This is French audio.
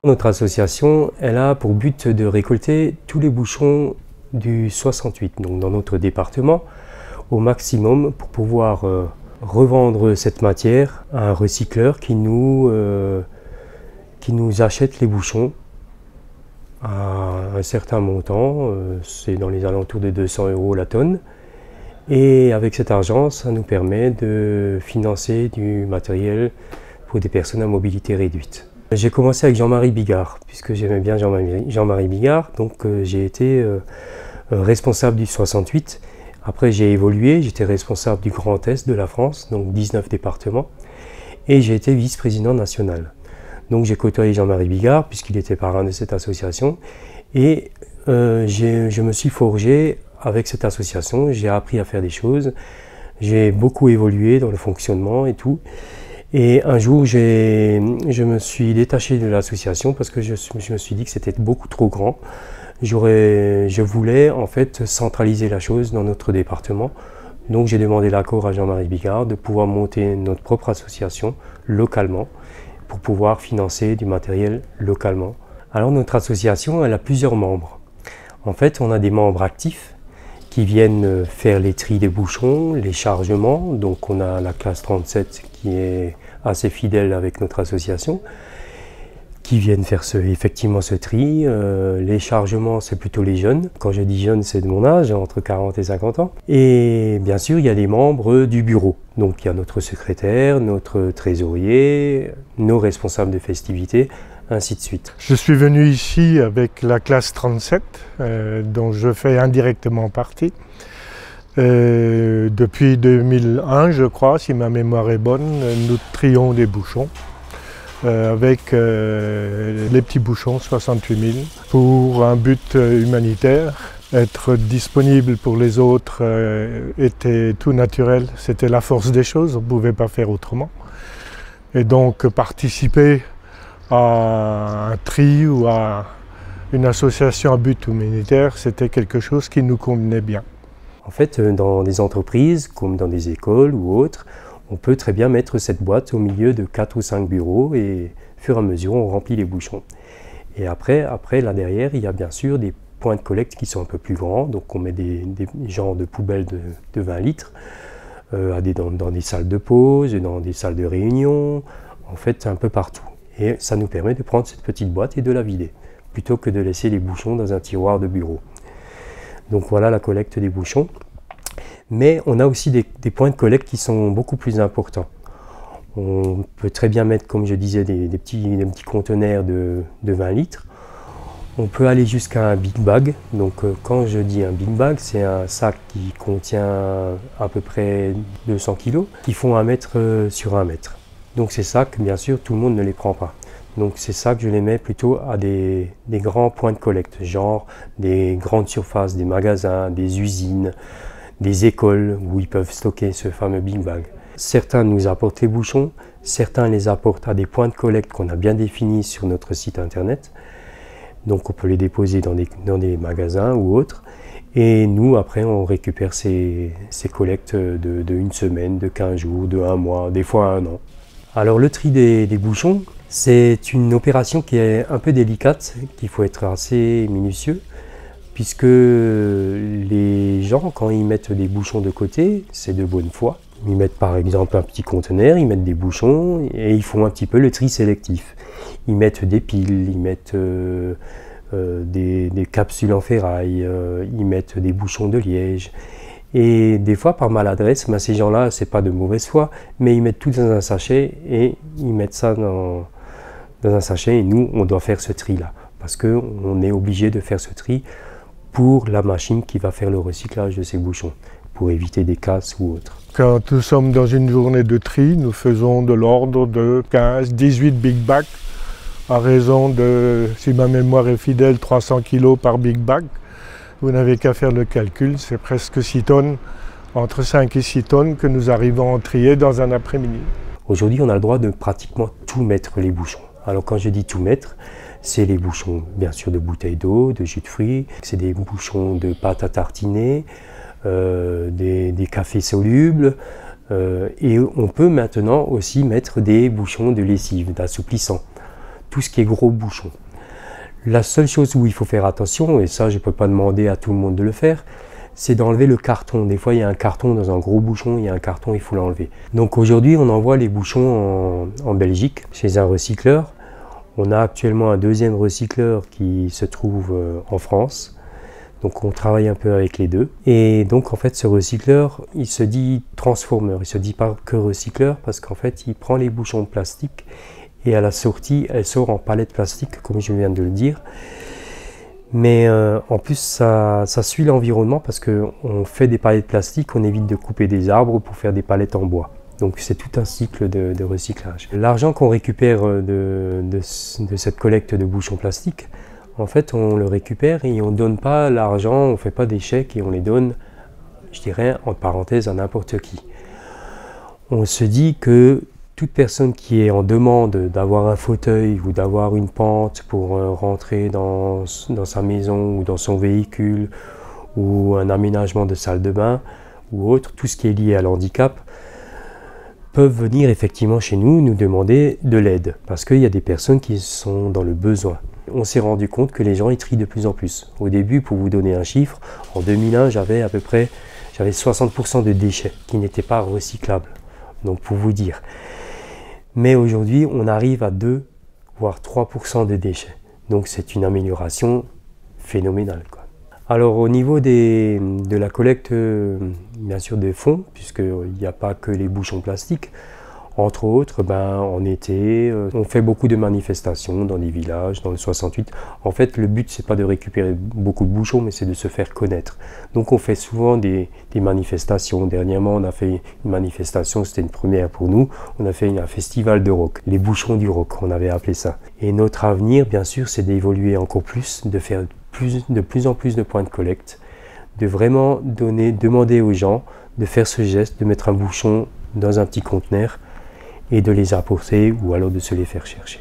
Notre association, elle a pour but de récolter tous les bouchons du 68, donc dans notre département, au maximum pour pouvoir revendre cette matière à un recycleur qui nous achète les bouchons à un certain montant, c'est dans les alentours de 200 € la tonne. Et avec cet argent, ça nous permet de financer du matériel pour des personnes à mobilité réduite. J'ai commencé avec Jean-Marie Bigard, puisque j'aimais bien Jean-Marie Bigard, donc j'ai été responsable du 68. Après j'ai évolué, j'étais responsable du Grand Est de la France, donc 19 départements, et j'ai été vice-président national. Donc j'ai côtoyé Jean-Marie Bigard, puisqu'il était parrain de cette association, et je me suis forgé avec cette association, j'ai appris à faire des choses, j'ai beaucoup évolué dans le fonctionnement et tout. Et un jour, je me suis détaché de l'association parce que je me suis dit que c'était beaucoup trop grand. Je voulais en fait centraliser la chose dans notre département. Donc j'ai demandé l'accord à Jean-Marie Bigard de pouvoir monter notre propre association localement pour pouvoir financer du matériel localement. Alors notre association, elle a plusieurs membres. En fait, on a des membres actifs qui viennent faire les tris des bouchons, les chargements. Donc on a la classe 37 qui est assez fidèle avec notre association, qui viennent faire effectivement ce tri. Les chargements, c'est plutôt les jeunes. Quand je dis jeunes, c'est de mon âge, entre 40 et 50 ans. Et bien sûr, il y a les membres du bureau. Donc il y a notre secrétaire, notre trésorier, nos responsables de festivités, ainsi de suite. Je suis venu ici avec la classe 37, dont je fais indirectement partie. Depuis 2001, je crois, si ma mémoire est bonne, nous trions des bouchons avec les petits bouchons 68 000 pour un but humanitaire. Être disponible pour les autres était tout naturel, c'était la force des choses, on ne pouvait pas faire autrement. Et donc participer à un tri ou à une association à but humanitaire, c'était quelque chose qui nous convenait bien. En fait, dans des entreprises, comme dans des écoles ou autres, on peut très bien mettre cette boîte au milieu de 4 ou 5 bureaux et, au fur et à mesure, on remplit les bouchons. Et après là derrière, il y a bien sûr des points de collecte qui sont un peu plus grands. Donc on met des genres de poubelles de 20 litres dans des salles de pause, dans des salles de réunion, en fait un peu partout. Et ça nous permet de prendre cette petite boîte et de la vider, plutôt que de laisser les bouchons dans un tiroir de bureau. Donc voilà la collecte des bouchons. Mais on a aussi des points de collecte qui sont beaucoup plus importants. On peut très bien mettre, comme je disais, des petits conteneurs de 20 litres. On peut aller jusqu'à un big bag. Donc quand je dis un big bag, c'est un sac qui contient à peu près 200 kg, qui font 1 mètre sur 1 mètre. Donc ces sacs, bien sûr, tout le monde ne les prend pas. Donc c'est ça que je les mets plutôt à des grands points de collecte, genre des grandes surfaces, des magasins, des usines, des écoles où ils peuvent stocker ce fameux big bag. Certains nous apportent les bouchons, certains les apportent à des points de collecte qu'on a bien définis sur notre site internet. Donc on peut les déposer dans des magasins ou autres. Et nous, après, on récupère ces collectes de 1 semaine, de 15 jours, de 1 mois, des fois 1 an. Alors le tri des bouchons, c'est une opération qui est un peu délicate, qu'il faut être assez minutieux, puisque les gens, quand ils mettent des bouchons de côté, c'est de bonne foi. Ils mettent par exemple un petit conteneur, ils mettent des bouchons et ils font un petit peu le tri sélectif. Ils mettent des piles, ils mettent des capsules en ferraille, ils mettent des bouchons de liège. Et des fois, par maladresse, ces gens-là, c'est pas de mauvaise foi, mais ils mettent tout dans un sachet et ils mettent ça dans un sachet et nous, on doit faire ce tri-là. Parce qu'on est obligé de faire ce tri pour la machine qui va faire le recyclage de ces bouchons, pour éviter des casses ou autres. Quand nous sommes dans une journée de tri, nous faisons de l'ordre de 15-18 big bags, à raison de, si ma mémoire est fidèle, 300 kg par big bag. Vous n'avez qu'à faire le calcul, c'est presque 6 tonnes, entre 5 et 6 tonnes que nous arrivons à trier dans un après-midi. Aujourd'hui, on a le droit de pratiquement tout mettre les bouchons. Alors quand je dis tout mettre, c'est les bouchons bien sûr de bouteilles d'eau, de jus de fruits, c'est des bouchons de pâte à tartiner, des cafés solubles, et on peut maintenant aussi mettre des bouchons de lessive, d'assouplissant, tout ce qui est gros bouchons. La seule chose où il faut faire attention, et ça je ne peux pas demander à tout le monde de le faire, c'est d'enlever le carton. Des fois il y a un carton dans un gros bouchon, il y a un carton, il faut l'enlever. Donc aujourd'hui on envoie les bouchons en Belgique, chez un recycleur. On a actuellement un deuxième recycleur qui se trouve en France. Donc on travaille un peu avec les deux. Et donc en fait ce recycleur, il se dit transformeur, il ne se dit pas que recycleur parce qu'en fait il prend les bouchons de plastique et à la sortie, elle sort en palette plastique comme je viens de le dire. Mais en plus ça suit l'environnement parce qu'on fait des palettes plastiques, on évite de couper des arbres pour faire des palettes en bois. Donc c'est tout un cycle de recyclage. L'argent qu'on récupère de cette collecte de bouchons plastiques, en fait on le récupère et on ne donne pas l'argent, on ne fait pas des chèques et on les donne, je dirais, entre parenthèses, à n'importe qui. On se dit que toute personne qui est en demande d'avoir un fauteuil ou d'avoir une pente pour rentrer dans sa maison ou dans son véhicule ou un aménagement de salle de bain ou autre, tout ce qui est lié à l'handicap, peuvent venir effectivement chez nous nous demander de l'aide parce qu'il y a des personnes qui sont dans le besoin. On s'est rendu compte que les gens ils trient de plus en plus. Au début, pour vous donner un chiffre, en 2001 j'avais 60% de déchets qui n'étaient pas recyclables, donc pour vous dire. Mais aujourd'hui on arrive à 2 voire 3% de déchets, donc c'est une amélioration phénoménale, quoi. Alors au niveau de la collecte, bien sûr des fonds, puisqu'il n'y a pas que les bouchons plastiques, entre autres, en été, on fait beaucoup de manifestations dans les villages, dans le 68. En fait, le but, c'est pas de récupérer beaucoup de bouchons, mais c'est de se faire connaître. Donc on fait souvent des manifestations. Dernièrement, on a fait une manifestation, c'était une première pour nous, on a fait un festival de rock, les bouchons du rock, on avait appelé ça. Et notre avenir, bien sûr, c'est d'évoluer encore plus, de faire de plus en plus de points de collecte, de vraiment demander aux gens de faire ce geste, de mettre un bouchon dans un petit conteneur et de les apporter ou alors de se les faire chercher.